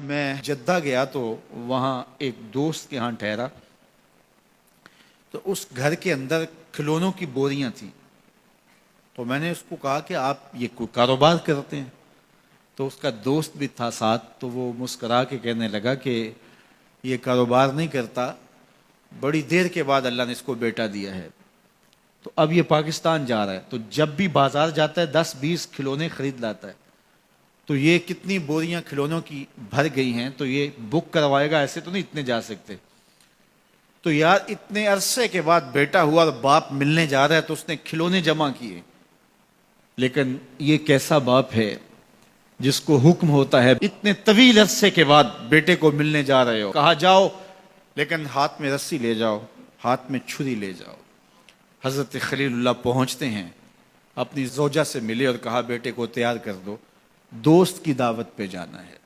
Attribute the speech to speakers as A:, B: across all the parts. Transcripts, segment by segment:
A: میں جدہ گیا تو وہاں ایک دوست کے ہاں ٹھہرا تو اس گھر کے اندر کھلونوں کی بوریاں تھیں. تو میں نے اس کو کہا کہ آپ یہ کوئی کاروبار کرتے ہیں؟ تو اس کا دوست بھی تھا ساتھ, تو وہ مسکرا کے کہنے لگا کہ یہ کاروبار نہیں کرتا, بڑی دیر کے بعد اللہ نے اس کو بیٹا دیا ہے. تو اب یہ پاکستان جا رہا ہے, تو جب بھی بازار جاتا ہے 10-20 کھلونے خرید لاتا ہے. تو یہ کتنی بوریاں کھلونوں کی بھر گئی ہیں, تو یہ بک کروائے گا, ایسے تو نہیں اتنے جا سکتے. تو یار اتنے عرصے کے بعد بیٹا ہوا اور باپ ملنے جا رہا ہے تو اس نے کھلونے جمع کیے. لیکن یہ کیسا باپ ہے جس کو حکم ہوتا ہے اتنے طویل عرصے کے بعد بیٹے کو ملنے جا رہے ہو, کہا جاؤ لیکن ہاتھ میں رسی لے جاؤ, ہاتھ میں چھری لے جاؤ. حضرت خلیل اللہ پہنچتے ہیں, اپنی زوجہ سے ملے اور کہا بیٹے کو تیار کر دو, دوست کی دعوت پہ جانا ہے.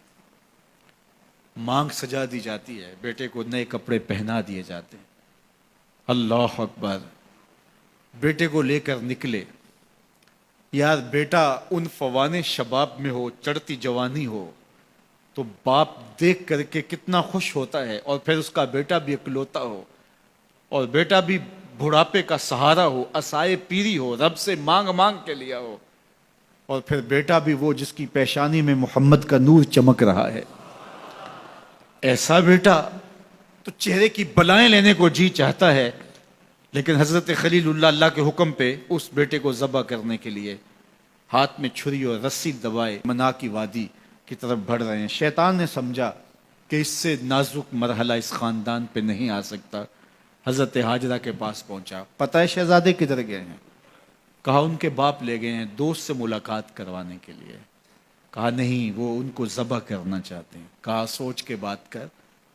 A: مانگ سجا دی جاتی ہے, بیٹے کو نئے کپڑے پہنا دیے جاتے ہیں. اللہ اکبر. بیٹے کو لے کر نکلے. یار بیٹا ان فوان شباب میں ہو, چڑھتی جوانی ہو, تو باپ دیکھ کر کے کتنا خوش ہوتا ہے, اور پھر اس کا بیٹا بھی اکلوتا ہو, اور بیٹا بھی بڑھاپے کا سہارا ہو, عصائے پیری ہو, رب سے مانگ مانگ کے لیا ہو, اور پھر بیٹا بھی وہ جس کی پیشانی میں محمد کا نور چمک رہا ہے. ایسا بیٹا تو چہرے کی بلائیں لینے کو جی چاہتا ہے. لیکن حضرت خلیل اللہ اللہ کے حکم پہ اس بیٹے کو ذبح کرنے کے لیے ہاتھ میں چھری اور رسی دبائے منا کی وادی کی طرف بڑھ رہے ہیں. شیطان نے سمجھا کہ اس سے نازک مرحلہ اس خاندان پہ نہیں آ سکتا. حضرت حاجرہ کے پاس پہنچا. پتہ ہے شہزادے کدھر گئے ہیں؟ کہا ان کے باپ لے گئے ہیں دوست سے ملاقات کروانے کے لیے. کہا نہیں, وہ ان کو ذبح کرنا چاہتے ہیں. کہا سوچ کے بات کر,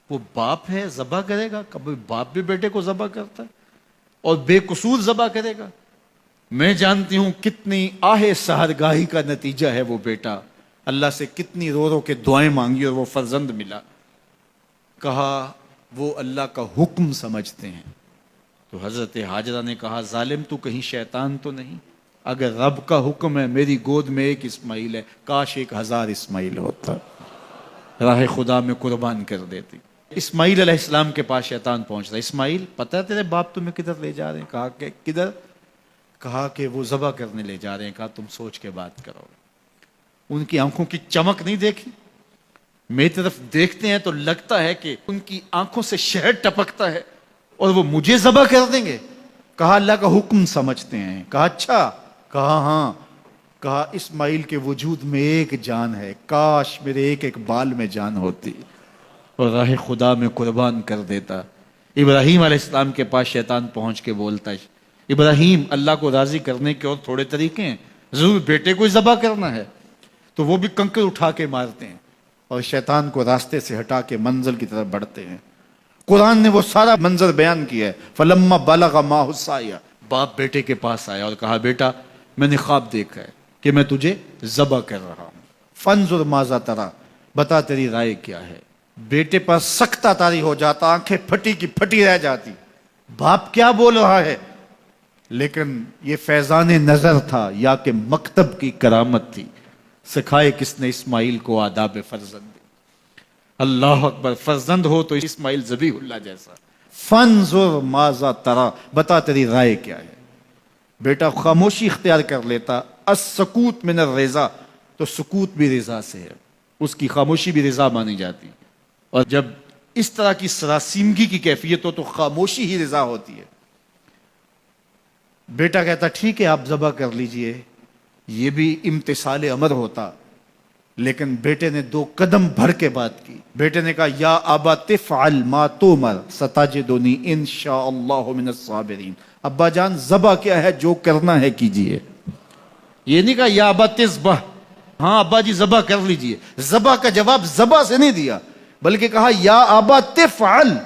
A: وہ باپ ہے ذبح کرے گا؟ کبھی باپ بھی بیٹے کو ذبح کرتا ہے اور بے قصور ذبح کرے گا؟ میں جانتی ہوں کتنی آہ سحرگاہی کا نتیجہ ہے وہ بیٹا. اللہ سے کتنی رو رو کے دعائیں مانگی اور وہ فرزند ملا. کہا وہ اللہ کا حکم سمجھتے ہیں. تو حضرت حاجرہ نے کہا ظالم تو کہیں شیطان تو نہیں؟ اگر رب کا حکم ہے, میری گود میں ایک اسماعیل ہے, کاش 1000 اسماعیل ہوتا, راہ خدا میں قربان کر دیتی. اسماعیل علیہ السلام کے پاس شیطان پہنچ رہا. اسماعیل پتہ ہے تیرے باپ تمہیں کدھر لے جا رہے ہیں؟ کہا کہ کدھر؟ کہا کہ وہ ذبح کرنے لے جا رہے ہیں. کہا تم سوچ کے بات کرو. ان کی آنکھوں کی چمک نہیں دیکھی؟ میری طرف دیکھتے ہیں تو لگتا ہے کہ ان کی آنکھوں سے شہد ٹپکتا ہے, اور وہ مجھے ذبح کر دیں گے. کہا اللہ کا حکم سمجھتے ہیں. کہا اچھا. کہا ہاں. کہا اسماعیل کے وجود میں ایک جان ہے, کاش میرے ایک ایک بال میں جان ہوتی اور راہ خدا میں قربان کر دیتا. ابراہیم علیہ السلام کے پاس شیطان پہنچ کے بولتا ہے ابراہیم اللہ کو راضی کرنے کے اور تھوڑے طریقے ہیں, ضرور بیٹے کو ذبح کرنا ہے. تو وہ بھی کنکر اٹھا کے مارتے ہیں اور شیطان کو راستے سے ہٹا کے منزل کی طرف بڑھتے ہیں. قرآن نے وہ سارا منظر بیان کیا ہے. فلما بلغ معه السعی, باپ بیٹے کے پاس آیا اور کہا بیٹا میں نے خواب دیکھا ہے کہ میں تجھے ذبح کر رہا ہوں. فانظر ماذا تری, بتا تیری رائے کیا ہے. بیٹے پر سختہ طاری ہو جاتا, آنکھیں پھٹی کی پھٹی رہ جاتی. باپ کیا بول رہا ہے؟ لیکن یہ فیضان نظر تھا یا کہ مکتب کی کرامت تھی. سکھائے کس نے اسماعیل کو آداب فرزند. اللہ اکبر. فرزند ہو تو اسماعیل ذبیح اللہ جیسا. فانظر ماذا تری, بتا تیری رائے کیا ہے. بیٹا خاموشی اختیار کر لیتا. السکوت من الرضا, تو سکوت بھی رضا سے ہے, اس کی خاموشی بھی رضا مانی جاتی. اور جب اس طرح کی سراسیمگی کی کیفیت ہو تو خاموشی ہی رضا ہوتی ہے. بیٹا کہتا ٹھیک ہے آپ ذبح کر لیجئے, یہ بھی امتثال امر ہوتا. لیکن بیٹے نے 2 قدم بڑھ کے بات کی. بیٹے نے کہا یا ابا تفعل ما تؤمر ستجدنی انشاء اللہ من الصابرین. ابا جان ذبح کیا ہے, جو کرنا ہے کیجئے. یہ نہیں کہا یا ابا تذبح, ہاں ابا جی ذبح کر لیجئے. ذبح کا جواب ذبح سے نہیں دیا, بلکہ کہا یا ابا تفعل,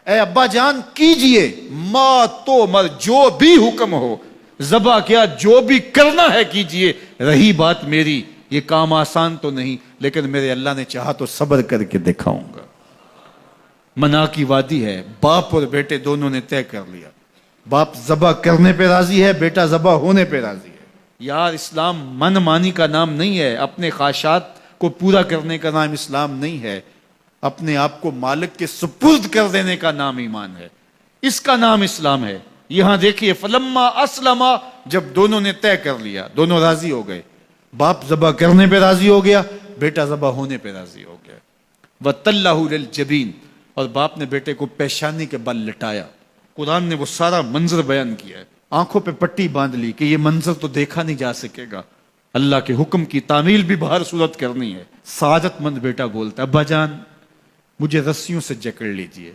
A: اے ابا جان کیجئے, ما تؤمر, جو بھی حکم ہو. ذبح کیا, جو بھی کرنا ہے کیجئے. رہی بات میری, یہ کام آسان تو نہیں, لیکن میرے اللہ نے چاہا تو صبر کر کے دکھاؤں گا. منا کی وادی ہے, باپ اور بیٹے دونوں نے طے کر لیا. باپ ذبح کرنے پہ راضی ہے, بیٹا ذبح ہونے پہ راضی ہے. یار اسلام من مانی کا نام نہیں ہے, اپنے خواہشات کو پورا کرنے کا نام اسلام نہیں ہے. اپنے آپ کو مالک کے سپرد کر دینے کا نام ایمان ہے، اس کا نام اسلام ہے۔ یہاں دیکھیے فلما اسلما، جب دونوں نے طے کر لیا، دونوں راضی ہو گئے، باپ ذبح کرنے پہ راضی ہو گیا، بیٹا ذبح ہونے پہ راضی ہو گیا۔ وَتَلَّهُ لِلْجَبِينِ، اور باپ نے بیٹے کو پیشانی کے بل لٹایا۔ قرآن نے وہ سارا منظر بیان کیا ہے، آنکھوں پہ پٹی باندھ لی کہ یہ منظر تو دیکھا نہیں جا سکے گا، اللہ کے حکم کی تعمیل بھی بہر صورت کرنی ہے۔ سعادت مند بیٹا بولتا ہے ابا جان مجھے رسیوں سے جکڑ لیجئے،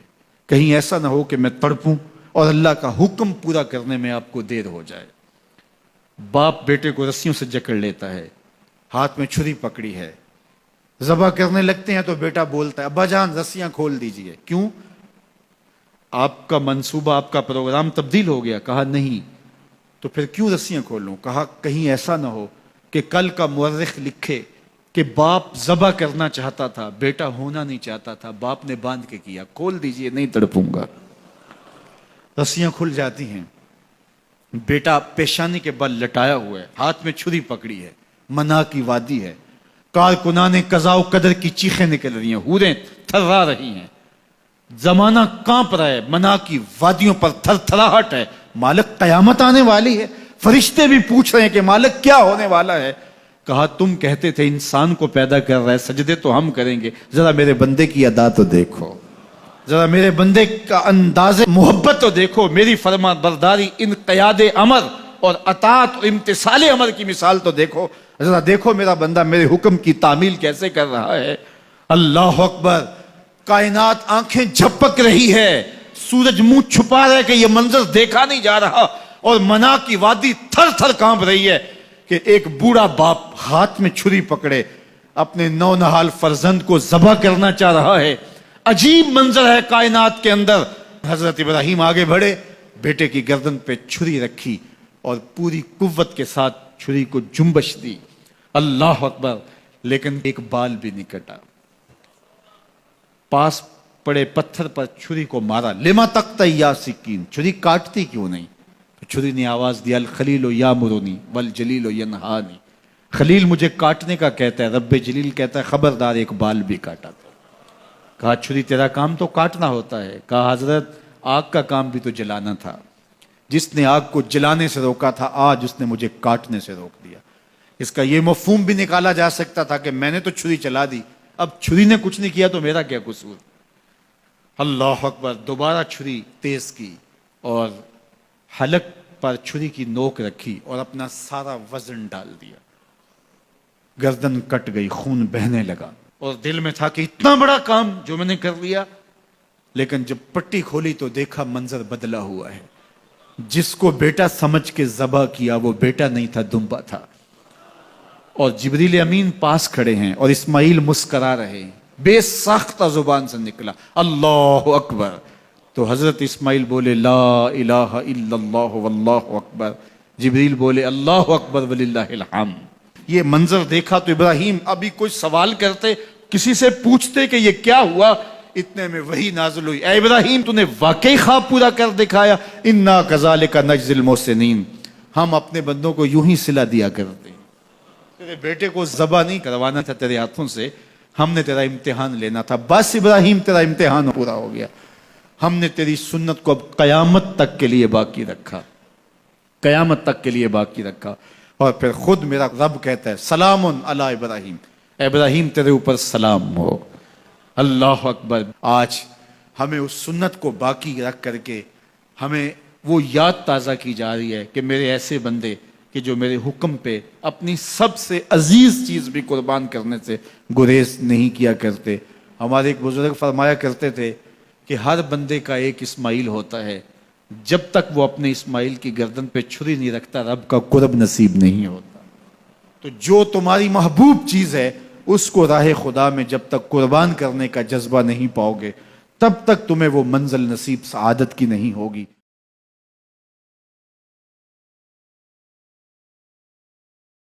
A: کہیں ایسا نہ ہو کہ میں تڑپوں اور اللہ کا حکم پورا کرنے میں آپ کو دیر ہو جائے۔ باپ بیٹے کو رسیوں سے جکڑ لیتا ہے، ہاتھ میں چھری پکڑی ہے، ذبح کرنے لگتے ہیں تو بیٹا بولتا ہے ابا جان رسیاں کھول دیجئے۔ کیوں؟ آپ کا منصوبہ، آپ کا پروگرام تبدیل ہو گیا؟ کہا نہیں۔ تو پھر کیوں رسیاں کھولوں؟ کہا کہیں ایسا نہ ہو کہ کل کا مورخ لکھے کہ باپ ذبح کرنا چاہتا تھا، بیٹا ہونا نہیں چاہتا تھا، باپ نے باندھ کے کیا۔ کھول دیجئے، نہیں تڑپوں گا۔ رسیاں کھل جاتی ہیں، بیٹا پیشانی کے بل لٹایا ہوا ہے، ہاتھ میں چھری پکڑی ہے، منا کی وادی ہے، کارکنان قضاء و قدر کی چیخیں نکل رہی ہیں، حوریں تھرا رہی ہیں، زمانہ کانپ رہا ہے، منا کی وادیوں پر تھر تھراہٹ ہے، مالک قیامت آنے والی ہے۔ فرشتے بھی پوچھ رہے ہیں کہ مالک کیا ہونے والا ہے؟ کہا تم کہتے تھے انسان کو پیدا کر رہا ہے، سجدے تو ہم کریں گے، ذرا میرے بندے کی ادا تو دیکھو، ذرا میرے بندے کا انداز محبت تو دیکھو، میری فرما برداری، انقیاد امر اور اطاعت اور امتثال امر کی مثال تو دیکھو، ذرا دیکھو میرا بندہ میرے حکم کی تعمیل کیسے کر رہا ہے۔ اللہ اکبر، کائنات آنکھیں جھپک رہی ہے، سورج منہ چھپا رہا ہے کہ یہ منظر دیکھا نہیں جا رہا، اور منا کی وادی تھر تھر کانپ رہی ہے کہ ایک بوڑھا باپ ہاتھ میں چھری پکڑے اپنے نونہال فرزند کو ذبح کرنا چاہ رہا ہے۔ عجیب منظر ہے کائنات کے اندر۔ حضرت ابراہیم آگے بڑھے، بیٹے کی گردن پہ چھری رکھی اور پوری قوت کے ساتھ چھری کو جنبش دی۔ اللہ اکبر، لیکن ایک بال بھی نہیں کٹا۔ پاس پڑے پتھر پر چھری کو مارا، لما تقطع یا سکین، چھری کاٹتی کیوں نہیں؟ تو چھری نے آواز دیا الخلیل یامرنی والجلیل ینہانی، خلیل مجھے کاٹنے کا کہتا ہے، رب جلیل کہتا ہے خبردار ایک بال بھی کاٹا تو۔ کہا چھری تیرا کام تو کاٹنا ہوتا ہے۔ کہا حضرت آگ کا کام بھی تو جلانا تھا، جس نے آگ کو جلانے سے روکا تھا آج اس نے مجھے کاٹنے سے روک دیا۔ اس کا یہ مفہوم بھی نکالا جا سکتا تھا کہ میں نے تو چھری چلا دی، اب چھری نے کچھ نہیں کیا تو میرا کیا قصور۔ اللہ اکبر، دوبارہ چھری تیز کی اور حلق پر چھری کی نوک رکھی اور اپنا سارا وزن ڈال دیا، گردن کٹ گئی، خون بہنے لگا، اور دل میں تھا کہ اتنا بڑا کام جو میں نے کر لیا۔ لیکن جب پٹی کھولی تو دیکھا منظر بدلا ہوا ہے، جس کو بیٹا سمجھ کے ذبح کیا وہ بیٹا نہیں تھا، دمبا تھا، اور جبریل امین پاس کھڑے ہیں اور اسماعیل مسکرا رہے ہیں، بے ساختہ زبان سے نکلا اللہ اکبر۔ تو حضرت اسماعیل بولے لا الہ الا اللہ واللہ اکبر، جبریل بولے اللہ اکبر وللہ الحمد۔ یہ منظر دیکھا تو ابراہیم ابھی کوئی سوال کرتے، کسی سے پوچھتے کہ یہ کیا ہوا، اتنے میں وہی نازل ہوئی، اے ابراہیم تو نے واقعی خواب پورا کر دکھایا، انا کذالک نجزی المحسنین، ہم اپنے بندوں کو یوں ہی صلہ دیا کرتے ہیں۔ تیرے بیٹے کو ذبح نہیں کروانا تھا تیرے ہاتھوں سے، ہم نے تیرا امتحان لینا تھا، بس ابراہیم تیرا امتحان پورا ہو گیا، ہم نے تیری سنت کو اب قیامت تک کے لیے باقی رکھا، قیامت تک کے لیے باقی رکھا۔ اور پھر خود میرا رب کہتا ہے سلام علی ابراہیم، اے ابراہیم تیرے اوپر سلام ہو۔ اللہ اکبر، آج ہمیں اس سنت کو باقی رکھ کر کے ہمیں وہ یاد تازہ کی جا رہی ہے کہ میرے ایسے بندے کہ جو میرے حکم پہ اپنی سب سے عزیز چیز بھی قربان کرنے سے گریز نہیں کیا کرتے۔ ہمارے ایک بزرگ فرمایا کرتے تھے کہ ہر بندے کا ایک اسماعیل ہوتا ہے، جب تک وہ اپنے اسماعیل کی گردن پہ چھری نہیں رکھتا رب کا قرب نصیب نہیں ہوتا۔ تو جو تمہاری محبوب چیز ہے اس کو راہ خدا میں جب تک قربان کرنے کا جذبہ نہیں پاؤ گے تب تک تمہیں وہ منزل نصیب سعادت کی نہیں ہوگی۔